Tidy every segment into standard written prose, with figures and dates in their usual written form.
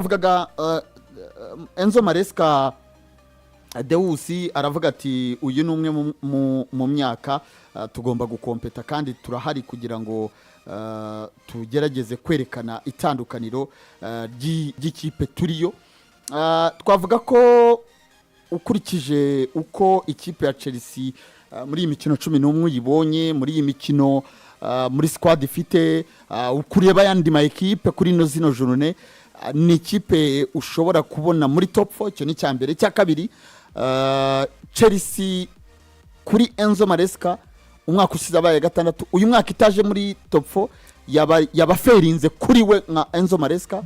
avugaga Enzo Maresca Deusi aravuga ati uyu ni umwe mu myaka tugomba gukompeta kandi turahari kugira ngo tugerageze kwerekana itandukaniro ry'ikipe turiyo. Twavuga ko ukurikije uko ikipe ya Chelsea muri iyi mikino 11 uyibonye, muri iyi mikino muri squad ifite, ukureba yandi ma equipe kuri no zino journée, ni ikipe ushobora kubona muri top 4. Cyo ni cyambere. Cya kabiri, Chelsea kuri Enzo Maresca umwaka usize abaye gatandatu, uyu mwaka itaje muri top 4 yaba ferinze kuri we nka Enzo Maresca.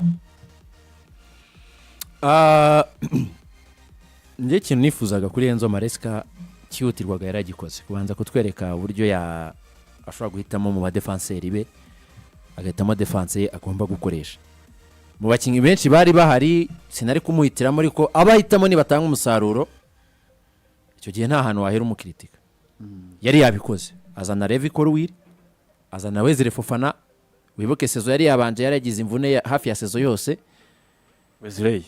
Nje kintu nifuzaga kuri Enzo Maresca cyihutirwaga yaragikoze, kubanza kutwereka uburyo ashobora guhitamo mu badefenseri be, agahitamo defense ye agomba gukoresha. Mu bakinyi benshi bari bahari sinari kumuhitiramo, ariko abahitamo ni batanga umusaruro, icyo gihe nta hantu wahera umukritika. Yari yabikoze, azana Levi Colwill, azana Wesley Fofana. Wibuke sezo yari yabanje yaragize imvune hafi ya sezo yose. Wesley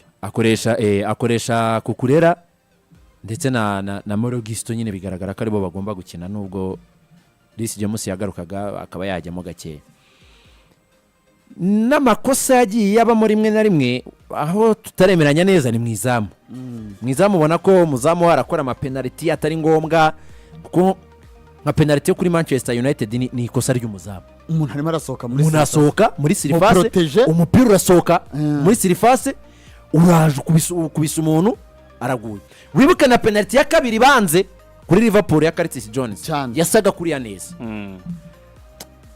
akoresha Kukurera ndetse na Morogisto, nyine bigaragara ko aribo bagomba gukina, nubwo Reece James yagarukaga akaba yajyamo gake. N'amakosa yagiye yaba muri rimwe na rimwe aho tutaremeranya neza ni mwizamu. Mwizamu ubona ko muzamu arakora ama penalty atari ngombwa, kuko nka penalty yo kuri Manchester United ni ikosa ry'umuzamu. Umuntu arimo arasohoka muri surface, umupira urasohoka muri surface, uraje kubisa umuntu araguye. Wibuke na penalty ya kabiri banze kuri Liverpool ya Curtis Jones yasaga kuri ya neza.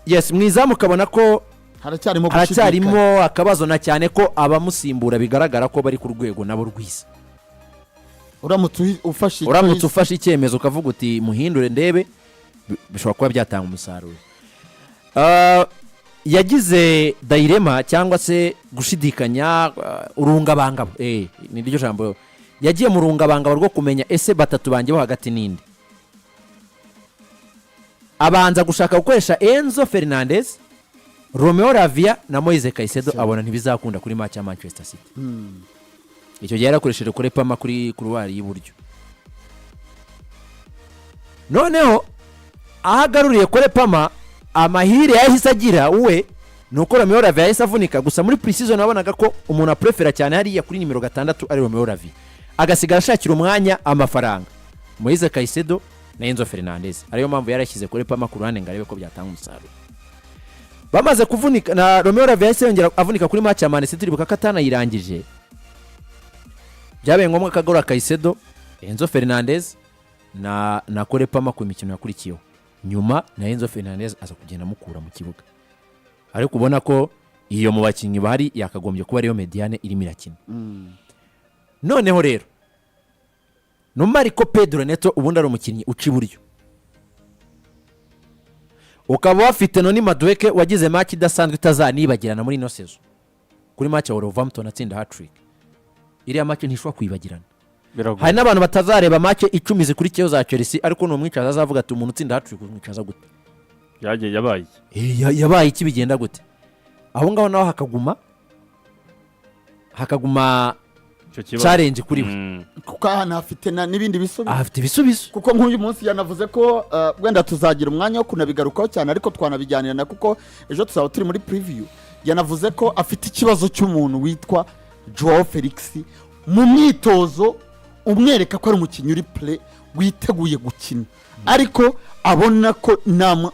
Yes, mwizamu kabona ko haracyarimo akabazo, na cyane ko abamusimbura bigaragara ko bari ku rwego nabo rwisa. Uramutse ufashe icyemezo ukavuga uti muhindure ndebe, bishobora kuba byatanga umusaruro. Yagize dilema cyangwa se gushidikanya, urungabangabo, ni ryo jambo. Yagiye mu rungabangabo rwo kumenya ese batatu banjye bo hagati ninde. Abanza gushaka gukoresha Enzo Fernandez, Romeo Lavia na Moise Caicedo, abona ntibizakunda kuri match ya Manchester City. Icyo gihe yarakoresheje kuri Pama kuri couloir y'uburyo. Noneho ahagaruriye kuri Pama, amahire yahise agira uwe nuko Romeo Lavia yahise avunika. Gusa muri pre-season nabonaga ko umuntu aprefera cyane hariya kuri nimero 6 ari Romeo Lavia, agasigara ashakira umwanya amafaranga Moise Caicedo na Enzo Fernandez. Ariyo mpamvu yarashyize kuri Pama ku ruhande ngo arebe ko byatanga umusaruro. Bamaze kuvunika na Romeo Lavia yahise yongera avunika kuri match ya Man City, bukakatana yirangije. Byabaye ngombwa kagora Caicedo, Enzo Fernandez na kore Pama ku mikino yakurikiyeho. Nyuma na Enzo Fernandez aza kugenda mukura mu kibuga, ariko ubona ko iyo mu bakinyi bari yakagombye kuba ariyo mediane irimo irakina. Noneho rero Marco Pedro Neto ubundi ari umukinyi uca iburyo, ukaba wafite Noni Madueke wagize match idasanzwe itazanibagirana muri ino sezo kuri match ya Wolverhampton atsinda hat-trick. Iriya match ntishobora kwibagirana. Hari n'abantu batazareba match 10 zikurikiyeho za Chelsea, ariko no mwicaza azavuga ati umuntu utsinda hat-trick umwicaza gute, yabaye iki, bigenda gute. Aho ngaho naho hakaguma challenge kuri we, kuko hano afite n'ibindi bisubizo. Afite ibisubizo, kuko nk'uyu munsi yanavuze ko wenda tuzagira umwanya wo kunabigarukaho cyane, ariko twanabijyanirana kuko ejo tuzaba turi muri preview. Yanavuze ko afite ikibazo cy'umuntu witwa Joao Felix mu myitozo, umwereka ko ari umukinnyi uri play witeguye gukina, ariko abona ko nta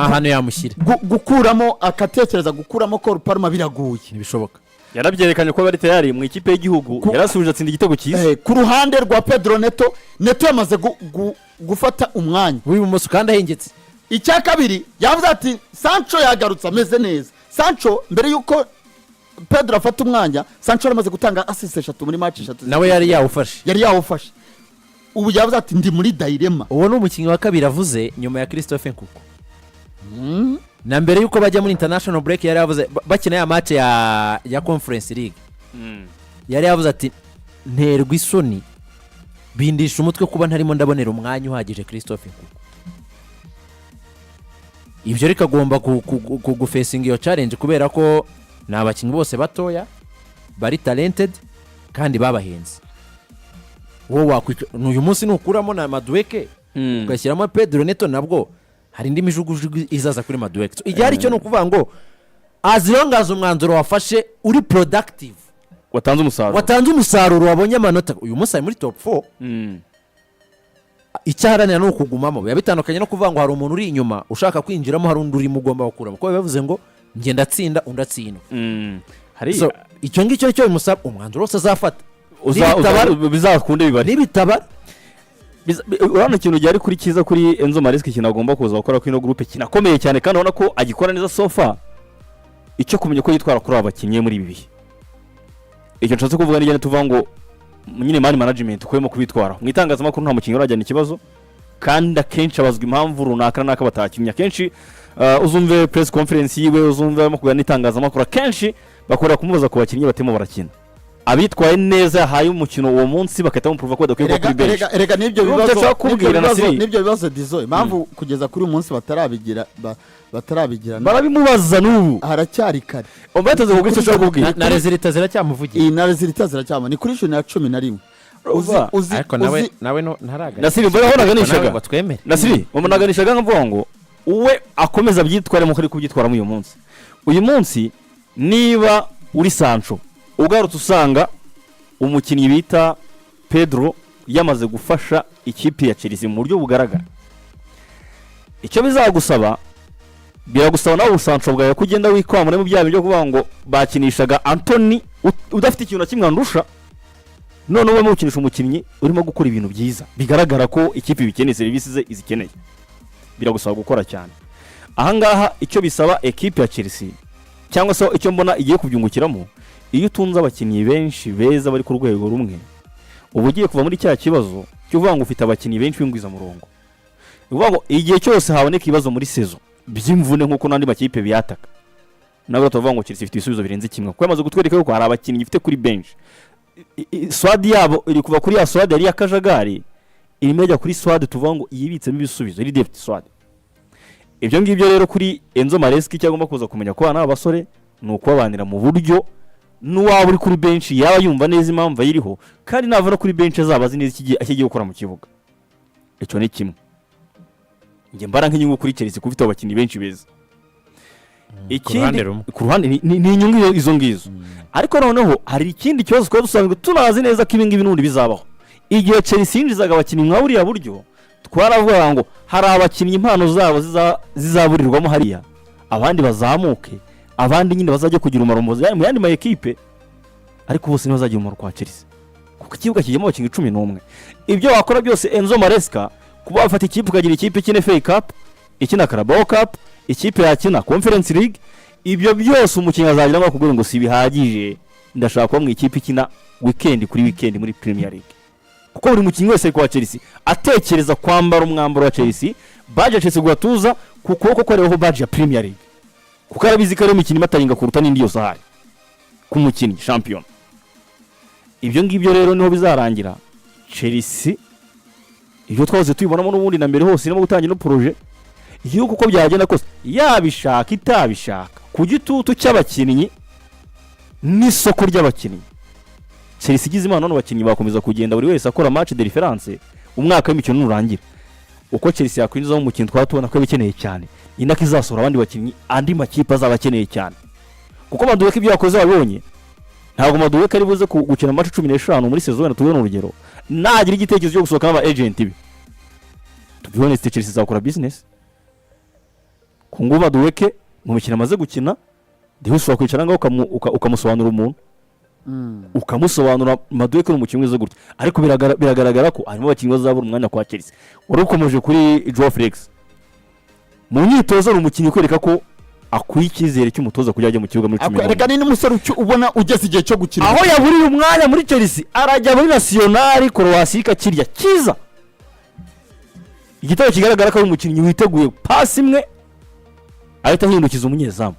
hano yamushyira gukuramo, akatekereza gukuramo ko Palma biraguye, ntibishoboka. Yarabyerekanye ko bari tayari mu ikipe y'igihugu, yarasubije atsinda igitego cyiza. Ku ruhande rwa Pedro Neto yamaze gufata umwanya w'ibumoso kandi ahengetse. Icya kabiri yavuze ati Sancho yagarutse ameze neza. Sancho mbere yuko Pedro afata umwanya, Sancho yaramaze gutanga assist 3 muri match 3, nawe yari yawufashe. Ubu yavuze ati ndi muri dilema. Uwo ni umukinnyi wa kabiri avuze nyuma ya Christophe Nkunku. Na mbere yuko bajya muri international break yari yavuze bakina ya match ya Conference League. Yari yavuze ati nterwa isoni bindisha umutwe kuba ntarimo ndabonera umwanya uhagije Christophe Nkunku. Ibyo rikagomba kugufacing iyo challenge kubera ko n'abakinyi bose batoya, bari talented kandi babahenze. Wowe wakwica uyu munsi nukuramo na Madueke ugashyiramo Pedro Neto, nabwo hari indi mijugujugu izaza kuri Madueke. Igihe ari cyo no kuvuga ngo as long as umwanzuro wafashe uri productive, watanze umusaruro wabonye amanota, uyu munsi ari muri top 4. Icyaharanira no kugumamo biba bitandukanye no kuvuga ngo hari umuntu uri inyuma ushaka kwinjiramo, hari undi urimo ugomba gukuramo, kuko bivuze ngo nge ndatsinda undatsinda. So icyo ngicyo cyo bimusaba umwanzuro wose azafata bizakunde bibari nibitabara. Urabona ikintu cyari kuri cyiza kuri Enzo Maresca ikintu agomba kuza gukora kuri ino groupe kinakomeye cyane, kandi ubona ko agikora neza sofa. Icyo kumenya ko yitwara kuri abakinnyi muri ibi bihe, icyo nshatse kuvuga n'igene tuvuga ngo nyine man management kwemo kubitwara mu itangazamakuru. Nta mukinnyi urajyana ikibazo, kandi akenshi abazwa impamvu runaka naka batakinnye. Akenshi uzumve press conference yiwe, uzumve arimo kuganira n'itangazamakuru, akenshi bakora kumubaza ku bakinnyi batemo barakina, abitwaye neza yahaye umukino uwo munsi bakahita bamuprova ko badakwiye kuba kuri bench. Rega nibyo bibazo Dizo, impamvu kugeza kuri uyu munsi batarabigira barabimubaza n'ubu haracyari kare. Ubataze kubwo icyo ashaka kubwira na resultat ziracyamuvugira. Na resultat ziracyama ni kuri 11. Ariko nawe no ntaraga Nasiri mbona honaganishaga Nasiri umunaganishaga nkavuga ngo uwe akomeza byitware mu kuri kubyitwara mu uyu munsi niba uri Sancho ugarutse usanga umukinnyi bita Pedro yamaze gufasha ikipe ya Chelsea mu buryo bugaragara, icyo bizagusaba biragusaba nawe Sancho bwawe kugenda wikwamura mu byaha byo kuvuga ngo bakinishaga Anthony udafite ikintu na kimwe andusha, none we mukinisha umukinnyi urimo gukora ibintu byiza bigaragara ko ikipe bikeneye serivisi ze izikeneye, biragusaba gukora cyane. Ahangaha icyo bisaba ekipe ya Chelsea cyangwa se icyo mbona igiye kubyungukiramo, iyo utunze abakinnyi benshi beza bari ku rwego rumwe, ubu ugiye kuva muri cya kibazo cyo kuvuga ngo ufite abakinnyi benshi b'ingwiza murongo. Uvuga ngo igihe cyose haboneka ibibazo muri sezo by'imvune nk'uko n'andi makipe biyataka, nawe tuvuga ngo Chelsea ifite ibisubizo birenze kimwe, kuko yamaze gutwereka ko hari abakinnyi ifite kuri bench. Swad yabo iri kuva kuri ya Swad yari yakajagari irimo ijya kuri Swad tuvuga ngo yibitsemo ibisubizo, iri depth Swad. Ibyo ngibyo rero kuri Enzo Maresca cyagomba kuza kumenya ko bana abasore nuko babanira mu buryo n'uwaba uri kuri bench yaba yumva neza impamvu ayiriho, kandi navana kuri bench azabazi neza ikigiye gukora mu kibuga. Icyo ni kimwe nge mbara nk'inyungu kuri Chelsea kufite abakinnyi benshi beza. Ikindi ku ruhande ni inyungu izo ngizo, ariko noneho hari ikindi kibazo twari dusanzwe tunazi neza ko ibingibi n'undi bizabaho. Igihe Chelsea yinjizaga abakinnyi mwa buriya buryo, twaravuga ngo hari abakinnyi impano zabo zizaburirwamo hariya, abandi bazamuke, abandi nyine bazajya kugira umurombozi mu yandi ma equipe, ariko bose nibo bazagira umumaro kwa Chelsea kuko ikibuga kijyemo abakinnyi 11. Ibyo wakora byose Enzo Maresca kuba afata ikipe ukagira ikipe ikina FA Cup, ikina Carabao Cup, ikipe yakina Conference League, ibyo byose umukinnyi azagira ngo akubwire ngo si bihagije, ndashaka kuba mu ikipe ikina weekend kuri weekend muri Premier League. Kuko buri mukinnyi wese kwa Chelsea atekereza kwambara umwambaro wa Chelsea, badge Chelsea gwatuza kuko ko areho badge ya Premier League, kuko arabizi ko ari umukinnyi mataringa kuruta n'indi yose ahari ku mukinnyi champion. Ibyo ngibyo rero niho bizarangira Chelsea ibyo twaze tubibonamo n'ubundi na mbere hose irimo gutangira no projet yuko uko byagenda kose yabishaka itabishaka ku gitutu cy'abakinnyi n'isoko ry'abakinnyi. Chelsea igize imana none abakinnyi bakomeza kugenda buri wese akora match de reference umwaka w'imikino nurangira. Uko Chelsea yakwinjiza mu mukino twatubona ko bikeneye cyane, inaka izasura abandi bakinnyi andi makipe azabakeneye cyane, kuko Madueke ibyo yakoze wabonye ntabwo Madueke ari buze gukina match 15 muri saison na tubona urugero nagira igitekerezo cyo gusohoka n'aba agent be. Tubibone Chelsea izakora business kungu Madueke mu mikino amaze gukina ndihuswa kwicara ngaho ukamusobanura umuntu ukamusobanura Madueke n'umukinnyi mwiza gutya, ariko biragaragara ko arimo abakinnyi bazabura umwanya kwa Chelsea. Urukomeje kuri Joao Felix mu myitozo n'umukinnyi kwereka ko akwiye icyizere cy'umutoza kujya ajya mu kibuga muri 10. Reka ni n'umusore ubona ugeze igihe cyo gukina, aho yaburiye umwanya muri Chelsea arajya muri National Croatia kirya kiza igitabo kigaragara ko ari umukinnyi witeguye pasi imwe ahita hindukiza umunyezamu.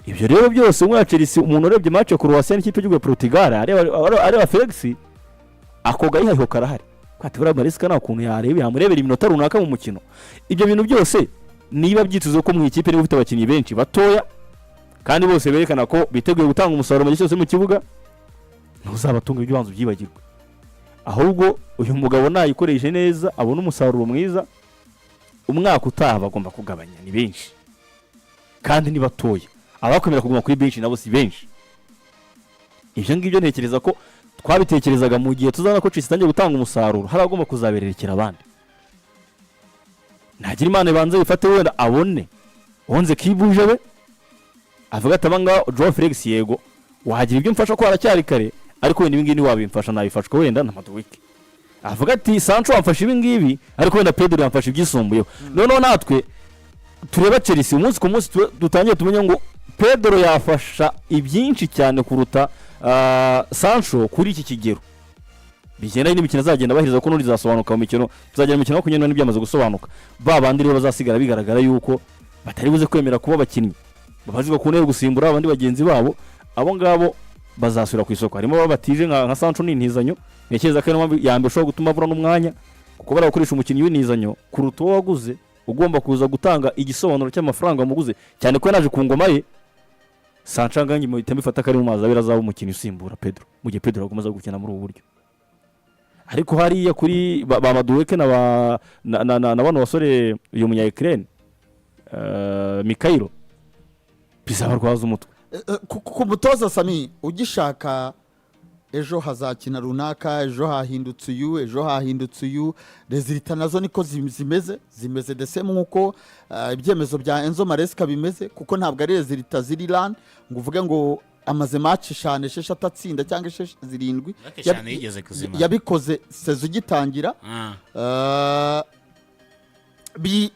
Ibyo rero byose umwe wa Chelsea umuntu urebye match ya Croatia n'ikipe y'u Portugal areba Felix akoga yihaho karahari kwati bura Maresca na kuntu yarebe yamurebera iminota runaka mu mukino. Ibyo bintu byose niba byituze ko mu ikipe iri gufite abakinnyi benshi batoya kandi bose berekana ko biteguye gutanga umusaruro mu gihe cyose mu kibuga, ntuzabatunga ibyo banzu byibagirwa, ahubwo uyu mugabo nayikoreshe neza abona umusaruro mwiza, umwaka utaha bagomba kugabanya, ni benshi kandi ni batoya, abakwemera kuguma kuri benshi nabo si benshi. Ibyo ngibyo ntekereza ko twabitekerezaga mu gihe tuzabona ko Chelsea itangiye gutanga umusaruro, hari agomba kuzabererekera abandi. Nagira Imana ibanze bifate wenda abone wonze kibuje we avuga ati abanga Joao Felix yego wagira ibyo mfasha ko haracyari kare, ariko wenda ibingibi wabimfasha nabifashwe wenda na Madueke. Avuga ati Sancho amfasha ibingibi ariko wenda Pedro yamfasha ibyisumbuyeho. Noneho natwe tureba Chelsea umunsi ku munsi dutangiye tumenya ngo Pedro yafasha ibyinshi cyane kuruta Sancho kuri iki kigero. Bigenda n'imikino azagenda bahiriza ko n'uri zasobanuka mu mikino, tuzagera mu mikino kunyena n'ibyamaze gusobanuka. Babandi rero bazasigara bigaragara yuko batari buze kwemera kuba abakinnyi babazwa ku ntego gusimbura abandi bagenzi babo, abo ngabo bazasubira ku isoko. Harimo babatije nka Sancho n'intizanyo, nekeza ko yambe ushobora gutuma abura n'umwanya kuko barakoresha umukinnyi w'intizanyo kuruta uwo waguze, ugomba kuza gutanga igisobanuro cy'amafaranga muguze, cyane ko naje ku ngoma ye. Sancho nganye mu itembe fata kari mu mazi abira azaba umukinnyi usimbura Pedro, mu gihe Pedro akomeza gukina muri ubu buryo. Ariko hariya kuri ba Madueke na bano basore uyu munya Ukraine Mikhailo bizabarwaza umutwe. Ku mutoza Sami ugishaka ejo hazakina runaka, ejo hahindutse uyu, ejo hahindutse uyu, resulta nazo niko zimeze dese nkuko ibyemezo bya Enzo Maresca bimeze, kuko ntabwo ari resulta ziri lan ngo uvuge ngo amaze match 6 atatsinda cyangwa 7 yabikoze sezo gitangira.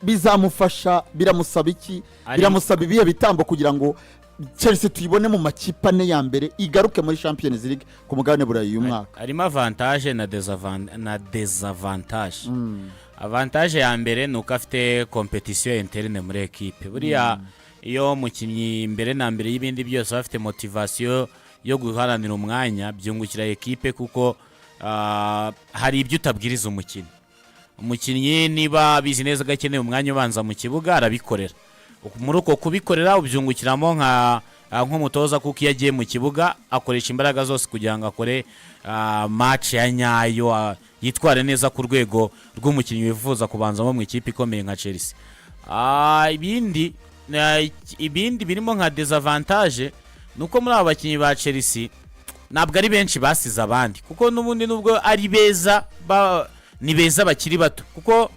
Bizamufasha, biramusaba iki? Biramusaba ibihe bitambo kugira ngo Chelsea tuyibone mu makipe ane ya mbere igaruke muri Champions League ku mugabane burayi uyu mwaka. Harimo avantage na desavantage. Avantage ya mbere nuko afite competition interne muri equipe. Buriya iyo mukinnyi mbere na mbere y'ibindi byose bafite motivation yo guharanira umwanya, byungukira equipe kuko hari ibyo utabwiriza umukinnyi niba bizi neza gakeneye umwanya ubanza mu kibuga arabikorera. Muri uko kubikorera ubyungukiramo nk'umutoza kuko iyo agiye mu kibuga akoresha imbaraga zose kugira ngo akore match ya nyayo, yitware neza ku rwego rw'umukinnyi wifuza kubanzamo mu ikipe ikomeye nka Chelsea. Ibindi birimo nka desavantage nuko muri aba bakinnyi ba Chelsea ntabwo ari benshi basize abandi, kuko n'ubundi nubwo ari beza ni beza bakiri bato, kuko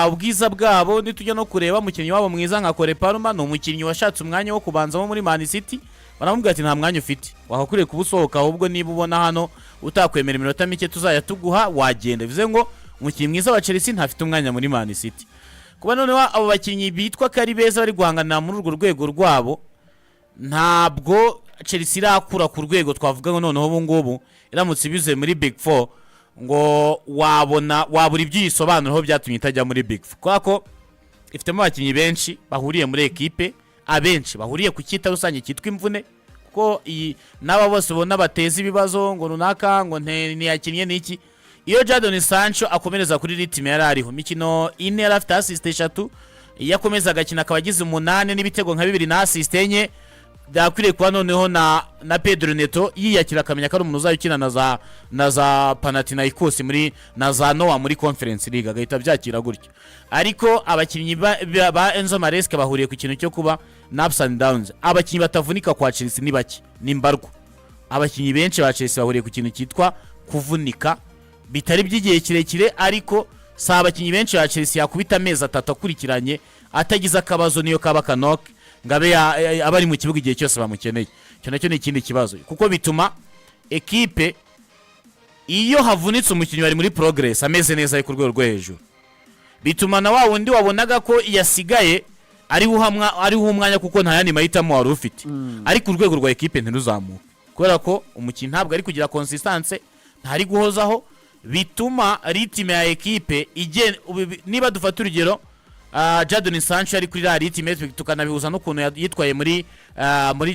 ubwiza bwabo nitujya no kureba umukinnyi wabo mwiza nka Cole Palmer ni umukinnyi washatse umwanya wo kubanzamo muri Man City, baramubwira ati nta mwanya ufite, wakakwiriye kubusohoka, ahubwo niba ubona hano utakwemera iminota mike tuzajya tuguha wagenda. Bivuze ngo umukinnyi mwiza wa Chelsea ntafite umwanya muri Man City. Kuba noneho abo bakinnyi bitwa ko ari beza bari guhangana muri urwo rwego rwabo, ntabwo Chelsea irakura ku rwego twavuga ngo noneho ubu ngubu iramutse ibize muri Big 4 ngo wabura ibyo yisobanuraho byatumye itajya muri Big 4, kubera ko ifitemo abakinnyi benshi bahuriye muri equipe, abenshi bahuriye ku cyita rusange cyitwa imvune, kuko n'aba bose ubona bateza ibibazo ngo runaka ngo ntiyakinnye n'iki. Iyo Jadon Sancho akomereza kuri ritime yari ariho, mikino 4 yari afite assist 3, iyo akomeza agakina akaba agize 8 n'ibitego nka 2 na assist 4, byakwiriye kuba noneho na Pedro Neto yiyakira akamenya ko ari umuntu uzayukina na za Panathinaikos muri na za Noah muri Conference League, agahita byakira gutyo. Ariko abakinnyi ba Enzo Maresca bahuriye ku kintu cyo kuba ups and downs. Abakinnyi batavunika kwa Chelsea ni bake, ni mbarwa. Abakinnyi benshi ba Chelsea bahuriye ku kintu cyitwa kuvunika bitari by'igihe kirekire, ariko sa abakinnyi benshi ba Chelsea yakubita amezi 3 akurikiranye atagize akabazo niyo kaba kanoke ngabe abari mu kibuga igihe cyose bamukeneye. Cyo nacyo ni ikindi kibazo, kuko bituma equipe iyo havunitse umukinnyi wari muri progress ameze neza ku rwego rwo hejuru, bituma na wa wundi wabonaga ko yasigaye ari umwanya kuko nta yandi mahitamo wari ufite, ariko urwego rwa equipe ntiruzamuka kubera ko umukinnyi ntabwo ari kugira consistency, ntari guhozaho, bituma ritime ya equipe niba dufata urugero Jadon Sancho ari kuri la ritime, tukanabihuza no kuntu yitwaye muri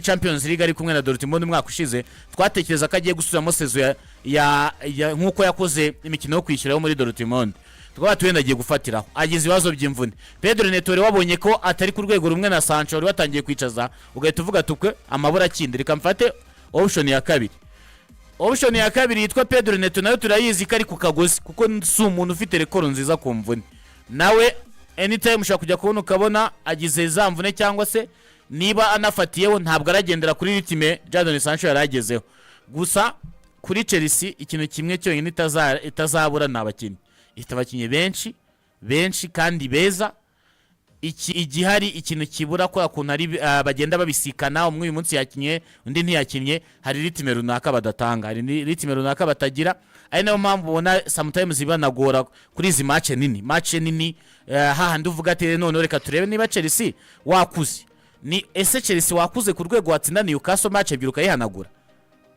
Champions League ari kumwe na Dortmund umwaka ushize, twatekereza ko agiye gusubiramo sezo ya nkuko yakoze imikino yo kwishyiraho muri Dortmund. tukaba tuwenda agiye gufatiraho agize ibibazo by'imvune. Pedro Neto wari wabonye ko atari ku rwego rumwe na Sancho wari watangiye kwicaza, ugahita uvuga tukwe amabura akindi reka mfate option ya kabiri. Option ya kabiri yitwa Pedro Neto, nayo turayizi ko ari ku kagozi kuko si umuntu ufite rekoro nziza ku mvune. Nawe anytime ushaka kujya kubona ukabona agize za mvune cyangwa se niba anafatiyeho ntabwo aragendera kuri ritime Jadon Sancho yaragezeho. Gusa kuri Chelsea ikintu kimwe cyonyine itazabura ni abakinnyi. Ifite abakinnyi benshi kandi beza. Igihari ikintu kibura ko akuntu ari bagenda babisikana, umwe uyu munsi yakinye undi ntiyakinye, hari ritime runaka badatanga, hari ritime runaka batagira. Ari nayo mpamvu ubona sometimes bibanagora kuri izi match nini hahandi uvuga ati none reka turebe niba Chelsea wakuze. Ni ese Chelsea wakuze ku rwego watsinda Newcastle match ebyiri ukayihanagura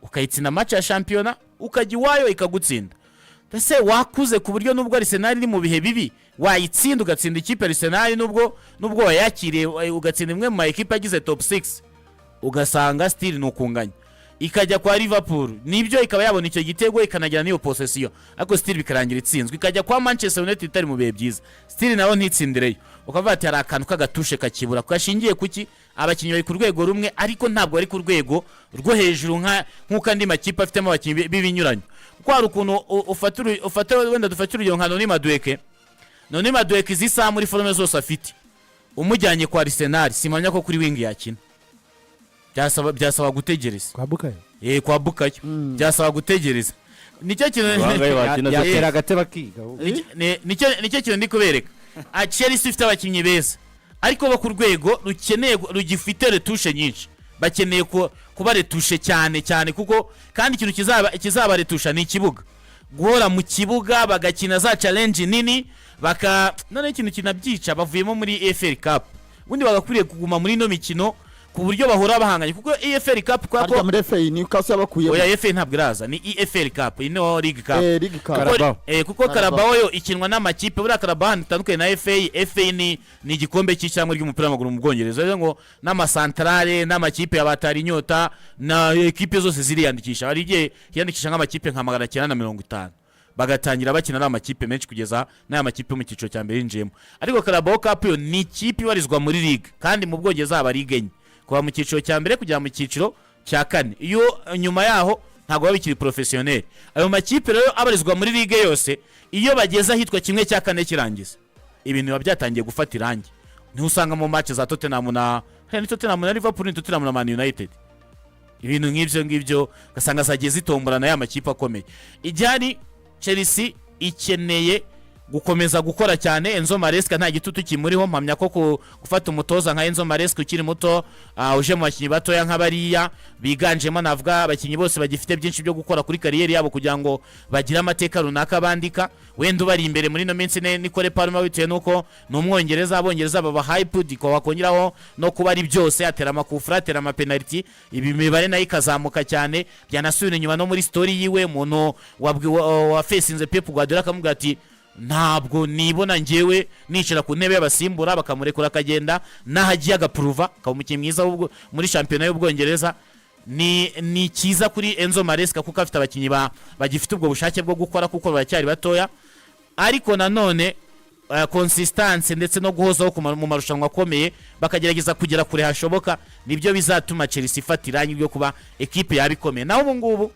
ukayitsinda match ya championa ukajya iwayo ikagutsinda. Ese wakuze ku buryo nubwo Arsenal iri mu bihe bibi wayitsinda ugatsinda ikipe Arsenal nubwo wayakiriye ugatsinda imwe mu ekipe agize top 6 ugasanga still nukunganya, ikajya kwa Liverpool nibyo ikaba yabona icyo gitego ikanagira niyo possession ariko still bikarangira itsinzwe, ikajya kwa Manchester United itari mu bihe byiza still nawo ntitsindireyo, ukavuga ati hari akantu kagatushe kakibura kashingiye kuki abakinnyi bari ku rwego rumwe ariko ntabwo ari ku rwego rwo hejuru nk'uko andi makipe afitemo abakinnyi b'ibinyuranye. Kuko hari ukuntu ufata wenda dufatira urugero nka Noni Madueke zisa muri forme zose afite umujyanye kwa Arsenal simanya ko kuri wing yakina, byasaba gutegereza kwa Bukayo kwa Bukayo byasaba gutegereza. Nicyo kintu yatera agateba kiga nicyo kintu ndi kubereka. Chelsea ifite abakinnyi beza ariko bo ku rwego rukeneye rugifite retushe nyinshi, bakeneye kuba retushe cyane kuko kandi ikintu kizaba retusha ni ikibuga, guhora mu kibuga bagakina za challenge nini none ikintu kinabyica bavuyemo muri EFL Cup, ubundi bagakwiriye kuguma muri no mikino ku buryo bahora bahanganye kuko EFL Cup kwa ko muri FA ni ukaso yabakuye oya EFL ntabwo iraza ni EFL Cup ino League Cup kuko Carabao yo ikinwa n'amakipe buri Carabao itandukanye na FA ni igikombe cy'ishyamwe ry'umupira w'amaguru mu Bwongereza, rero ngo n'amasantrale n'amakipe yabatari inyota na ekipe zose ziriyandikisha, hari igihe yandikisha nk'amakipe nka 950 bagatangira bakina n'amakipe menshi kugeza n'aya makipe mu cyiciro cya mbere yinjiyemo. Ariko Carabao Cup yo ni ikipe ibarizwa muri Ligue kandi mu Bwongereza aba Ligue enye kuva mu cyiciro cya mbere kujya mu cyiciro cya kane, iyo nyuma yaho ntabwo babikiri professionnel. Ayo makipe rero abarizwa muri Ligue yose iyo bageze ahitwa kimwe cya kane kirangiza ibintu biba byatangiye gufata irangi, niho usanga mu match za Tottenham na Liverpool, Tottenham na Man United ibintu ngibyo gasanga zagiye zitomborana ya makipe akomeye. Ijyari Chelsea ikeneye gukomeza gukora cyane. Enzo Maresca nta gitutu kimuriho, mpamya ko gufata umutoza nka Enzo Maresca ukiri muto uje mu bakinnyi batoya nk'abariya biganjemo navuga abakinnyi bose bagifite byinshi byo gukora kuri kariyeri yabo kugira ngo bagire amateka runaka bandika, wenda ubari imbere muri no minsi Nicole Palmer bitewe nuko ni umwongereza, abongereza baba hyped ko wakongeraho no kuba ari byose, atera amakufra atera amapenalty, ibi mibare nayo ikazamuka cyane, byanasubira inyuma no muri story yiwe umuntu wa facinze Pep Guardiola akamubwira ati ntabwo nibona ngewe nicara ku ntebe y'abasimbura bakamurekura akagenda nahagiye agapuruva akaba umukinnyi mwiza muri shampiyona y'Ubwongereza. Ni cyiza kuri Enzo Maresca kuko afite abakinnyi bagifite ubwo bushake bwo gukora kuko baracyari batoya, ariko nanone consistency ndetse no guhozaho mu marushanwa akomeye bakagerageza kugera kure hashoboka nibyo bizatuma Chelsea ifata irangi ryo kuba ekipe yabikomeye. Naho ubu ngubu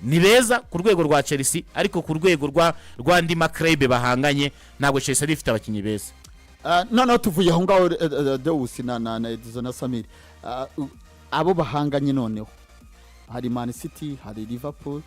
ni beza ku rwego rwa Chelsea ariko ku rwego rwa ndi makrebe bahanganye ntabwo Chelsea ari ifite abakinnyi beza. Noneho tuvuye aho ngaho Deus na Edison na Samir abo bahanganye noneho hari Man City, hari Liverpool,